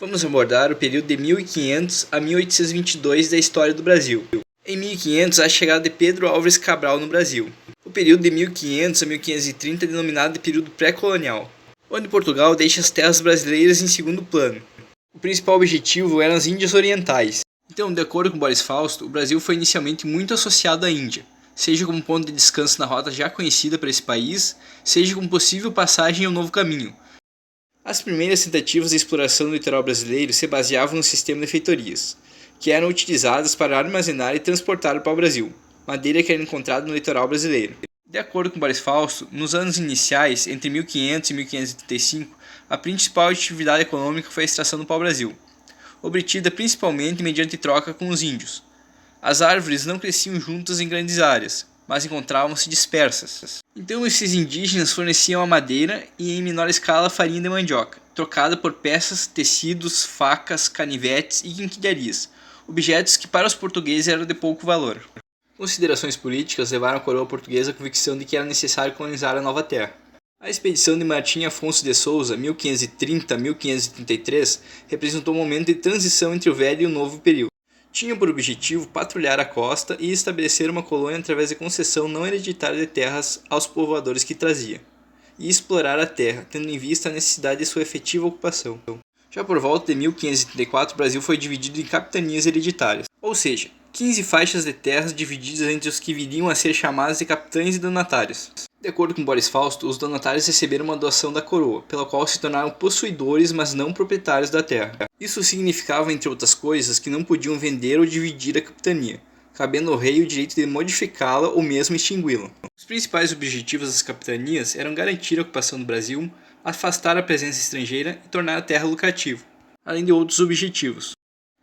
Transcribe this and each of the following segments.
Vamos abordar o período de 1500 a 1822 da história do Brasil. Em 1500, a chegada de Pedro Álvares Cabral no Brasil. O período de 1500 a 1530 é denominado de período pré-colonial, onde Portugal deixa as terras brasileiras em segundo plano. O principal objetivo eram as Índias Orientais. Então, de acordo com Boris Fausto, o Brasil foi inicialmente muito associado à Índia, seja como ponto de descanso na rota já conhecida para esse país, seja como possível passagem ao novo caminho. As primeiras tentativas de exploração do litoral brasileiro se baseavam no sistema de feitorias, que eram utilizadas para armazenar e transportar para o Brasil, madeira que era encontrada no litoral brasileiro. De acordo com Boris Fausto, nos anos iniciais, entre 1500 e 1535, a principal atividade econômica foi a extração do pau-brasil, obtida principalmente mediante troca com os índios. As árvores não cresciam juntas em grandes áreas, mas encontravam-se dispersas. Então esses indígenas forneciam a madeira e, em menor escala, farinha de mandioca, trocada por peças, tecidos, facas, canivetes e quinquilharias, objetos que para os portugueses eram de pouco valor. Considerações políticas levaram a coroa portuguesa à convicção de que era necessário colonizar a nova terra. A expedição de Martim Afonso de Souza, 1530-1533, representou um momento de transição entre o velho e o novo período. Tinha por objetivo patrulhar a costa e estabelecer uma colônia através de concessão não hereditária de terras aos povoadores que trazia, e explorar a terra, tendo em vista a necessidade de sua efetiva ocupação. Já por volta de 1534, o Brasil foi dividido em capitanias hereditárias, ou seja, 15 faixas de terras divididas entre os que viriam a ser chamados de capitães e donatários. De acordo com Boris Fausto, os donatários receberam uma doação da coroa, pela qual se tornaram possuidores, mas não proprietários da terra. Isso significava, entre outras coisas, que não podiam vender ou dividir a capitania, cabendo ao rei o direito de modificá-la ou mesmo extingui-la. Os principais objetivos das capitanias eram garantir a ocupação do Brasil, afastar a presença estrangeira e tornar a terra lucrativa, além de outros objetivos.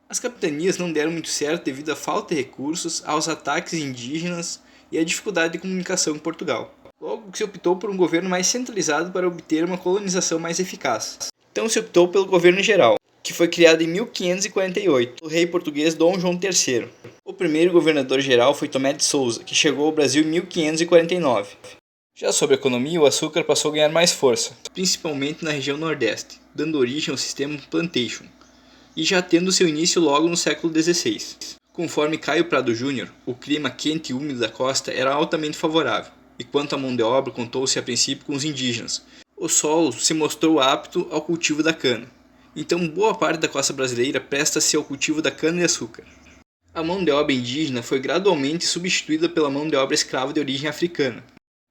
As capitanias não deram muito certo devido à falta de recursos, aos ataques indígenas e à dificuldade de comunicação com Portugal. Logo se optou por um governo mais centralizado para obter uma colonização mais eficaz. Então se optou pelo governo geral, que foi criado em 1548, pelo rei português Dom João III. O primeiro governador-geral foi Tomé de Souza, que chegou ao Brasil em 1549. Já sobre a economia, o açúcar passou a ganhar mais força, principalmente na região nordeste, dando origem ao sistema plantation, e já tendo seu início logo no século XVI. Conforme Caio Prado Júnior, o clima quente e úmido da costa era altamente favorável, e quanto à mão de obra, contou-se a princípio com os indígenas. O solo se mostrou apto ao cultivo da cana, então boa parte da costa brasileira presta-se ao cultivo da cana-de-açúcar. A mão de obra indígena foi gradualmente substituída pela mão de obra escrava de origem africana.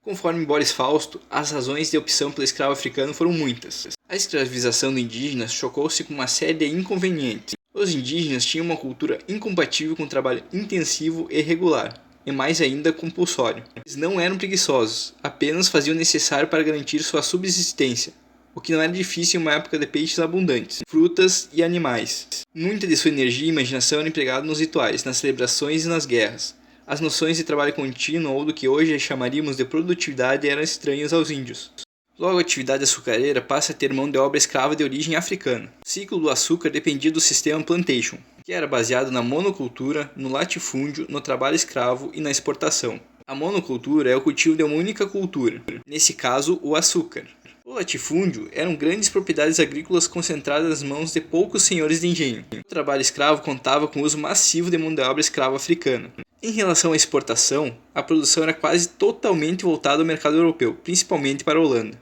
Conforme Boris Fausto, as razões de opção pelo escravo africano foram muitas. A escravização do indígena chocou-se com uma série de inconvenientes. Os indígenas tinham uma cultura incompatível com o trabalho intensivo e regular, e mais ainda compulsório. Eles não eram preguiçosos, apenas faziam o necessário para garantir sua subsistência, o que não era difícil em uma época de peixes abundantes, frutas e animais. Muita de sua energia e imaginação era empregada nos rituais, nas celebrações e nas guerras. As noções de trabalho contínuo ou do que hoje chamaríamos de produtividade eram estranhas aos índios. Logo, a atividade açucareira passa a ter mão de obra escrava de origem africana. O ciclo do açúcar dependia do sistema plantation, que era baseado na monocultura, no latifúndio, no trabalho escravo e na exportação. A monocultura é o cultivo de uma única cultura, nesse caso, o açúcar. O latifúndio eram grandes propriedades agrícolas concentradas nas mãos de poucos senhores de engenho. O trabalho escravo contava com o uso massivo de mão de obra escrava africana. Em relação à exportação, a produção era quase totalmente voltada ao mercado europeu, principalmente para a Holanda.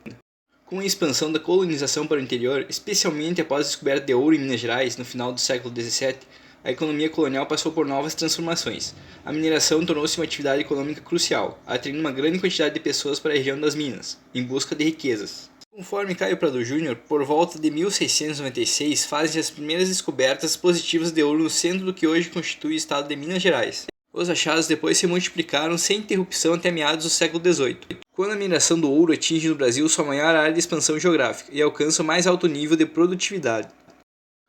Com a expansão da colonização para o interior, especialmente após a descoberta de ouro em Minas Gerais no final do século XVII, a economia colonial passou por novas transformações. A mineração tornou-se uma atividade econômica crucial, atraindo uma grande quantidade de pessoas para a região das minas, em busca de riquezas. Conforme Caio Prado Júnior, por volta de 1696 fazem as primeiras descobertas positivas de ouro no centro do que hoje constitui o estado de Minas Gerais. Os achados depois se multiplicaram sem interrupção até meados do século XVIII, quando a mineração do ouro atinge no Brasil sua maior área de expansão geográfica e alcança o mais alto nível de produtividade.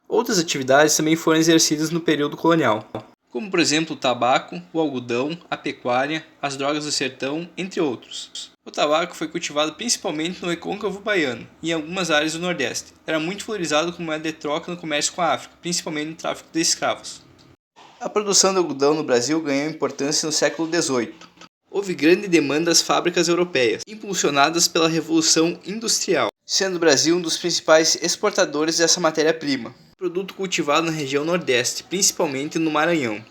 Outras atividades também foram exercidas no período colonial, como por exemplo o tabaco, o algodão, a pecuária, as drogas do sertão, entre outros. O tabaco foi cultivado principalmente no recôncavo baiano e em algumas áreas do Nordeste. Era muito valorizado como moeda de troca no comércio com a África, principalmente no tráfico de escravos. A produção de algodão no Brasil ganhou importância no século XVIII. Houve grande demanda das fábricas europeias, impulsionadas pela Revolução Industrial, sendo o Brasil um dos principais exportadores dessa matéria-prima. produto cultivado na região Nordeste, principalmente no Maranhão.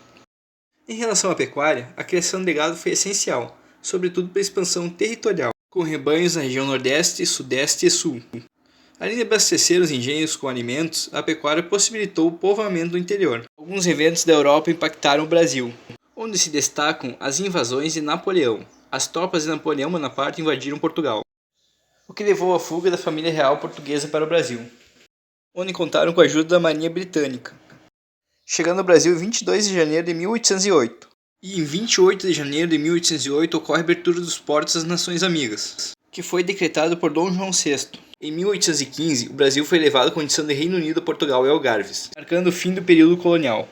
Em relação à pecuária, a criação de gado foi essencial, sobretudo para a expansão territorial, com rebanhos na região Nordeste, Sudeste e Sul. Além de abastecer os engenhos com alimentos, a pecuária possibilitou o povoamento do interior. Alguns eventos da Europa impactaram o Brasil, onde se destacam as invasões de Napoleão. As tropas de Napoleão Bonaparte invadiram Portugal, o que levou à fuga da família real portuguesa para o Brasil, onde contaram com a ajuda da Marinha Britânica, chegando ao Brasil em 22 de janeiro de 1808. E em 28 de janeiro de 1808 ocorre a abertura dos portos às Nações Amigas, que foi decretado por Dom João VI. Em 1815, o Brasil foi elevado à condição de Reino Unido a Portugal e Algarves, marcando o fim do período colonial.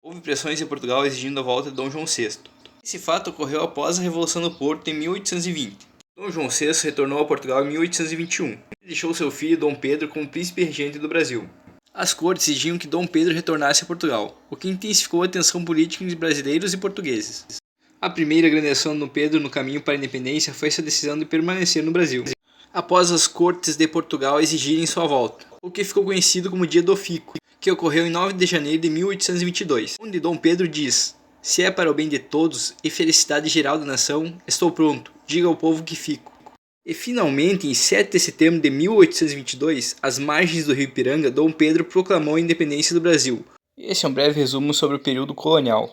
Houve pressões em Portugal exigindo a volta de Dom João VI. Esse fato ocorreu após a Revolução do Porto em 1820. Dom João VI retornou a Portugal em 1821 e deixou seu filho Dom Pedro como príncipe regente do Brasil. As cortes exigiam que Dom Pedro retornasse a Portugal, o que intensificou a tensão política entre brasileiros e portugueses. A primeira grande ação de Dom Pedro no caminho para a independência foi sua decisão de permanecer no Brasil, após as cortes de Portugal exigirem sua volta, o que ficou conhecido como Dia do Fico, que ocorreu em 9 de janeiro de 1822, onde Dom Pedro diz: "Se é para o bem de todos e felicidade geral da nação, estou pronto, diga ao povo que fico." E finalmente, em 7 de setembro de 1822, às margens do rio Ipiranga, Dom Pedro proclamou a independência do Brasil. Esse é um breve resumo sobre o período colonial.